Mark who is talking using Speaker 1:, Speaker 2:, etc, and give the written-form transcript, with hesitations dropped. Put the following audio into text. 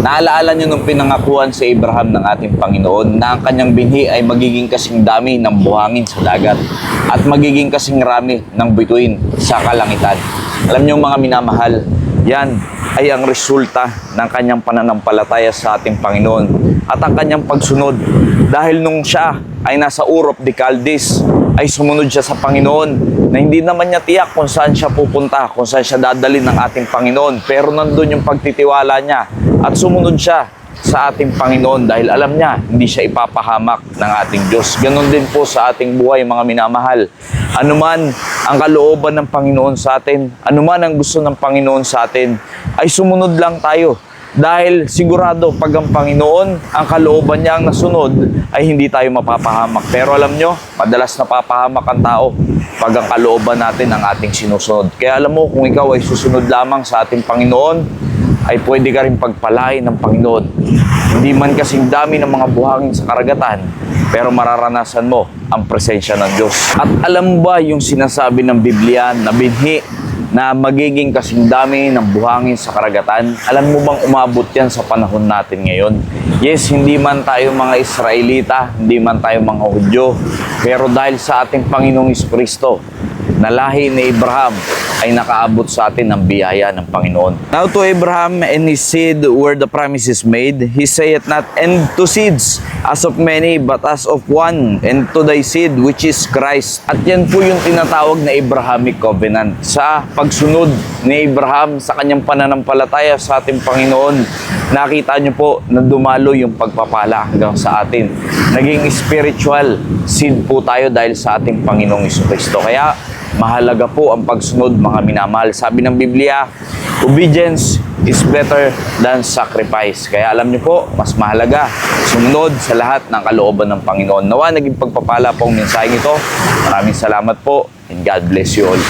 Speaker 1: Naalaala nyo nung pinangakuan sa Abraham ng ating Panginoon na ang kanyang binhi ay magiging kasing dami ng buhangin sa dagat at magiging kasing rami ng bituin sa kalangitan. Alam nyo mga minamahal, yan ay ang resulta ng kanyang pananampalataya sa ating Panginoon at ang kanyang pagsunod. Dahil nung siya ay nasa Ur of the Chaldees, ay sumunod siya sa Panginoon na hindi naman niya tiyak kung saan siya pupunta, kung saan siya dadalhin ng ating Panginoon. Pero nandun yung pagtitiwala niya at sumunod siya sa ating Panginoon dahil alam niya hindi siya ipapahamak ng ating Diyos. Ganon din po sa ating buhay mga minamahal. Anuman ang kalooban ng Panginoon sa atin, anuman ang gusto ng Panginoon sa atin, ay sumunod lang tayo. Dahil sigurado pag ang Panginoon, ang kalooban niya ang nasunod, ay hindi tayo mapapahamak. Pero alam nyo, madalas napapahamak ang tao pag ang kalooban natin ang ating sinusunod. Kaya alam mo, kung ikaw ay susunod lamang sa ating Panginoon, ay pwede ka rin pagpalain ng Panginoon. Hindi man kasing dami ng mga buhangin sa karagatan, pero mararanasan mo ang presensya ng Diyos. At alam ba yung sinasabi ng Biblia na binhi na magiging kasing dami ng buhangin sa karagatan? Alam mo bang umabot yan sa panahon natin ngayon? Yes, hindi man tayo mga Israelita, hindi man tayo mga Hudyo, pero dahil sa ating Panginoong Jesucristo, na lahi ni Abraham, ay nakaabot sa atin ng biyaya ng Panginoon. Now to Abraham and his seed were the promises made. He saith not, and to seeds as of many, but as of one, and to thy seed, which is Christ. At yan po yung tinatawag na Abrahamic Covenant. Sa pagsunod ni Abraham sa kanyang pananampalataya sa ating Panginoon, nakita nyo po na dumalo yung pagpapala hanggang sa atin. Naging spiritual seed po tayo dahil sa ating Panginoong Jesucristo. Kaya mahalaga po ang pagsunod mga minamahal. Sabi ng Biblia, obedience is better than sacrifice. Kaya alam niyo po, mas mahalaga sumunod sa lahat ng kalooban ng Panginoon. Nawa naging pagpapala po ang mensaheng ito. Maraming salamat po and God bless you all.